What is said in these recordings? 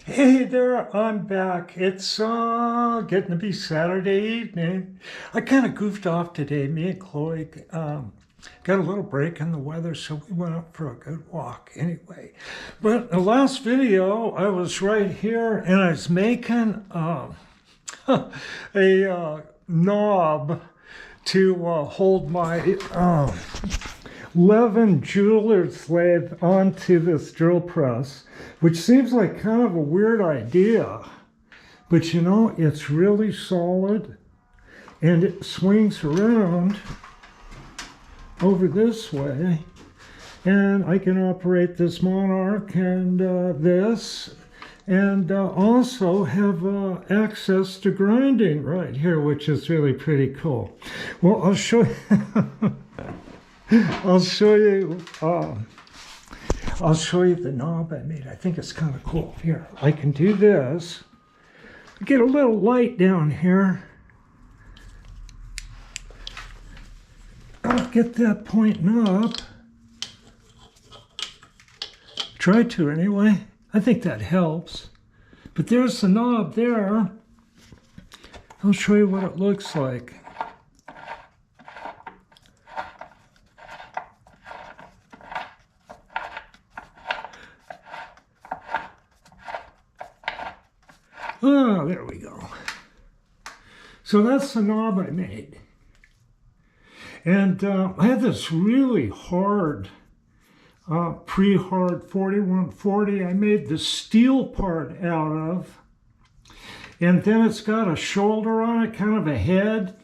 Hey there, I'm back. It's getting to be Saturday evening. I kind of goofed off today. Me and Chloe got a little break in the weather, so we went up for a good walk anyway. But in the last video, I was right here and I was making a knob to hold my Levin jeweler's lathe onto this drill press, which seems like kind of a weird idea, but you know, it's really solid and it swings around over this way, and I can operate this Monarch and this, and also have access to grinding right here, which is really pretty cool. Well, I'll show you. I'll show you the knob I made. I think it's kind of cool. Here, I can do this. Get a little light down here. I'll get that pointing up. Try to anyway. I think that helps. But there's the knob there. I'll show you what it looks like. Oh, there we go. So that's the knob I made. And I had this really hard, pre-hard 4140 I made the steel part out of. And then it's got a shoulder on it, kind of a head.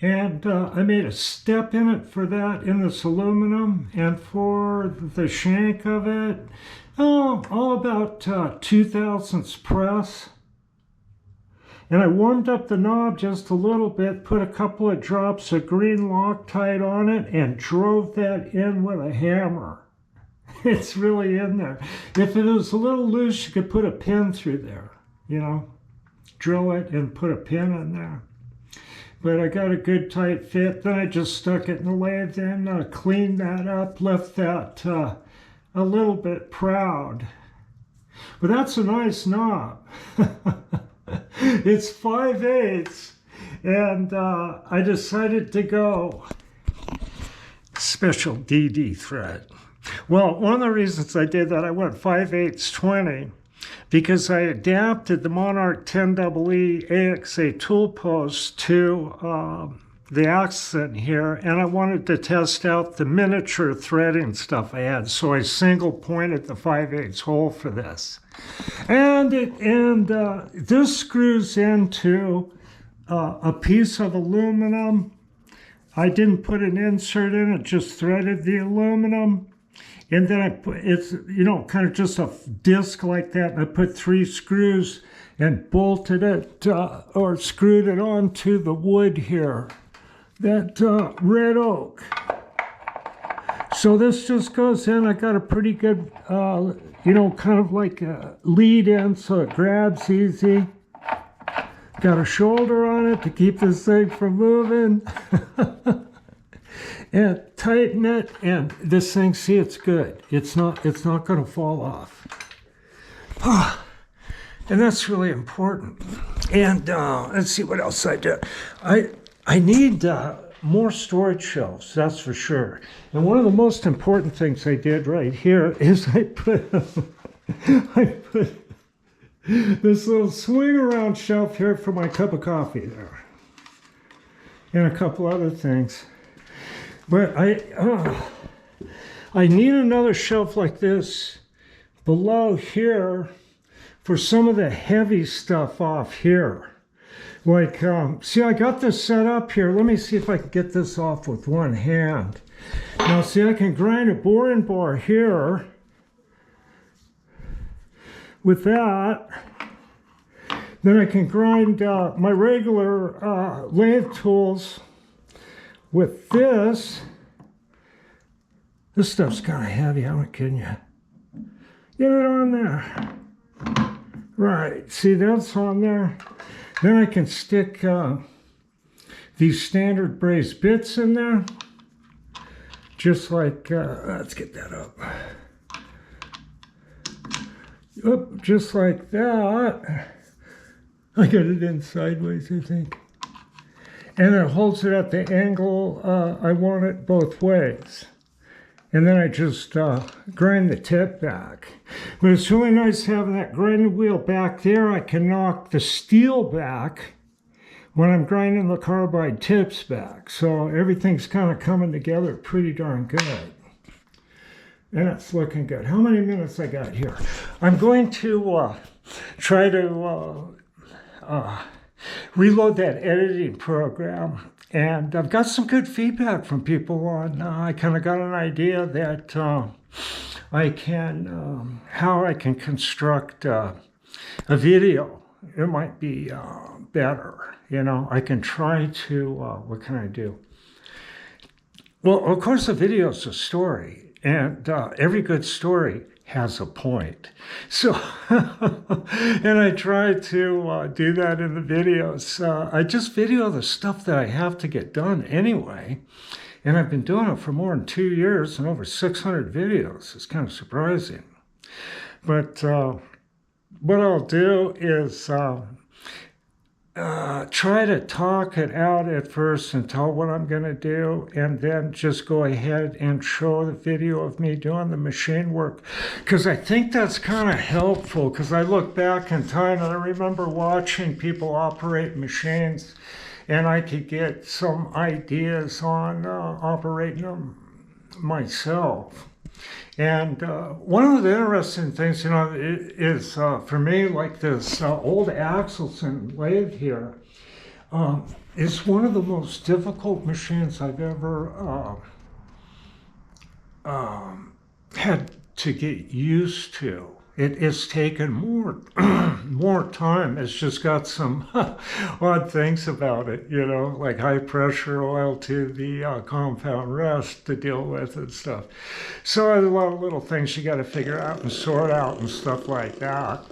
And I made a step in it for that in this aluminum, and for the shank of it, all about 2/1000 press. And I warmed up the knob just a little bit, put a couple of drops of green Loctite on it, and drove that in with a hammer. It's really in there. If it was a little loose, you could put a pin through there, you know, drill it and put a pin in there. But I got a good tight fit. Then I just stuck it in the lathe and cleaned that up, left that a little bit proud. But that's a nice knob. It's 5/8, and I decided to go special DD thread. Well, one of the reasons I did that, I went 5/8 20, because I adapted the Monarch 10EE AXA tool post to the accent here, and I wanted to test out the miniature threading stuff I had, so I single pointed the 5/8 hole for this. And this screws into a piece of aluminum. I didn't put an insert in it, just threaded the aluminum. And then I put, it's, you know, kind of just a disc like that, and I put 3 screws and bolted it, or screwed it onto the wood here, that red oak. So this just goes in. I got a pretty good, you know, kind of like a lead in, so it grabs easy. Got a shoulder on it to keep this thing from moving. And tighten it, and this thing, see, it's good. It's not going to fall off. And that's really important. And let's see what else I did. I need more storage shelves, that's for sure. And one of the most important things I did right here is I put this little swing around shelf here for my cup of coffee there, and a couple other things. But I need another shelf like this below here for some of the heavy stuff off here. Like, see, I got this set up here. Let me see if I can get this off with one hand. Now, see, I can grind a boring bar here with that. Then I can grind my regular lathe tools with this. This stuff's kind of heavy, I'm not kidding you. Get it on there. Right, see, that's on there. Then I can stick these standard brazed bits in there. Just like, let's get that up. Yep, just like that. I got it in sideways, I think. And it holds it at the angle I want it both ways. And then I just grind the tip back. But it's really nice having that grinding wheel back there. I can knock the steel back when I'm grinding the carbide tips back. So everything's kind of coming together pretty darn good. And it's looking good. How many minutes I got here? I'm going to try to reload that editing program. And I've got some good feedback from people on, I kind of got an idea that I can, how I can construct a video. It might be better, you know. I can try to, what can I do? Well, of course, a video is a story, and every good story has a point. So, and I try to do that in the videos. I just video the stuff that I have to get done anyway. And I've been doing it for more than 2 years and over 600 videos. It's kind of surprising. But what I'll do is try to talk it out at first and tell what I'm going to do, and then just go ahead and show the video of me doing the machine work. Because I think that's kind of helpful, because I look back in time and I remember watching people operate machines, and I could get some ideas on operating them myself. And one of the interesting things, you know, is for me, like this old Axelson lathe here, is one of the most difficult machines I've ever had to get used to. It's taken more time. It's just got some odd things about it, you know, like high pressure oil to the compound rest to deal with and stuff. So there's a lot of little things you got to figure out and sort out and stuff like that.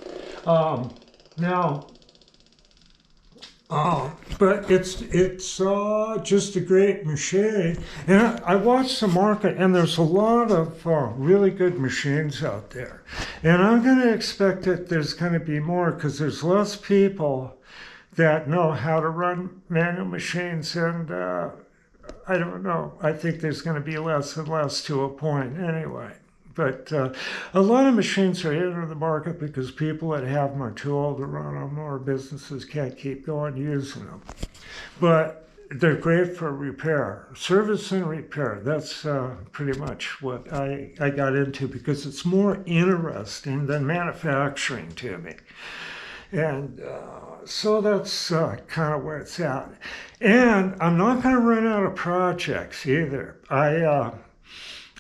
But it's just a great machine. And I watched the market, and there's a lot of really good machines out there. And I'm going to expect that there's going to be more, because there's less people that know how to run manual machines. And I don't know. I think there's going to be less and less to a point anyway. But a lot of machines are entering the market because people that have them are too old to run them, or businesses can't keep going using them. But they're great for repair, service and repair. That's pretty much what I got into, because it's more interesting than manufacturing to me. And so that's kind of where it's at. And I'm not going to run out of projects either.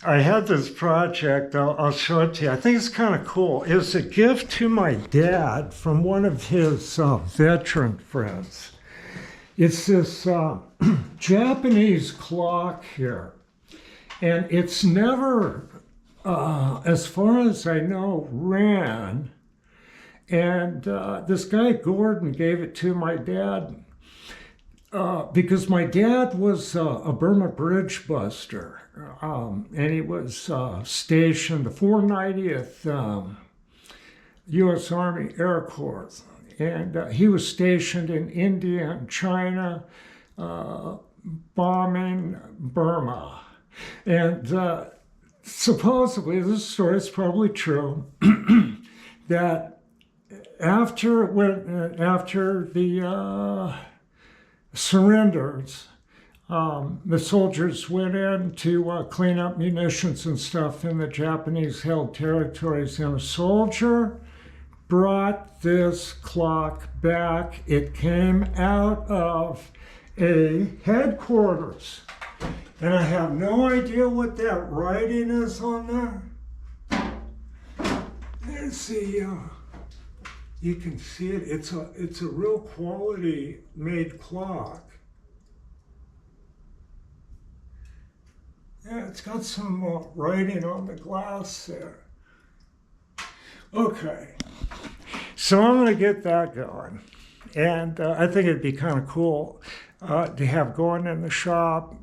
I had this project, I'll show it to you. I think it's kind of cool. It was a gift to my dad from one of his veteran friends. It's this Japanese clock here. And it's never, as far as I know, ran. And this guy Gordon gave it to my dad because my dad was a Burma bridge buster. And he was stationed the 490th U.S. Army Air Corps. And he was stationed in India and China, bombing Burma. And supposedly, this story is probably true, that after the surrenders, the soldiers went in to clean up munitions and stuff in the Japanese-held territories, and a soldier brought this clock back. It came out of a headquarters, and I have no idea what that writing is on there. There's the, you can see it. It's a real quality made clock. Yeah, it's got some writing on the glass there. Okay, so I'm going to get that going. And I think it'd be kind of cool to have going in the shop.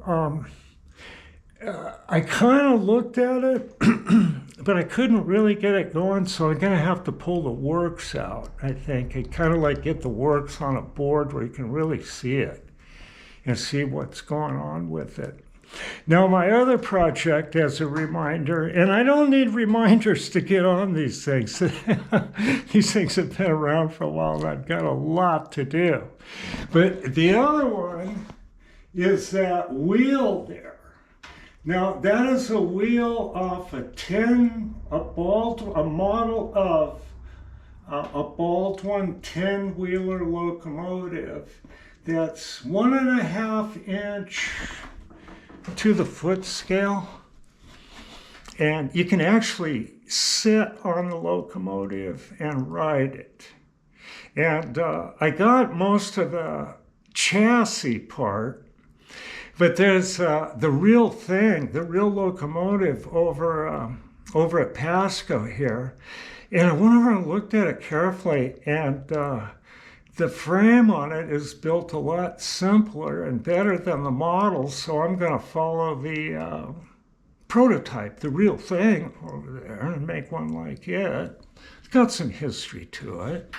I kind of looked at it but I couldn't really get it going, so I'm going to have to pull the works out, I think, and kind of like get the works on a board where you can really see it and see what's going on with it. Now, my other project, as a reminder, and I don't need reminders to get on these things. These things have been around for a while, and I've got a lot to do. But the other one is that wheel there. Now, that is a wheel off a model of a Baldwin 10-wheeler locomotive that's 1.5 inch to the foot scale, and you can actually sit on the locomotive and ride it. And I got most of the chassis part, but there's the real thing, the real locomotive over at Pasco here. And I went over and looked at it carefully, and the frame on it is built a lot simpler and better than the model, so I'm going to follow the prototype, the real thing over there, and make one like it. It's got some history to it.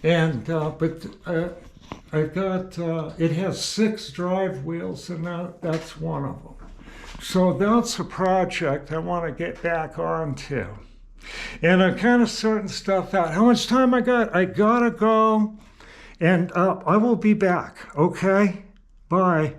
And I've got, it has 6 drive wheels, and that's one of them. So that's a project I want to get back onto. And I'm kind of sorting stuff out. How much time I got? I gotta go. And I will be back, okay? Bye.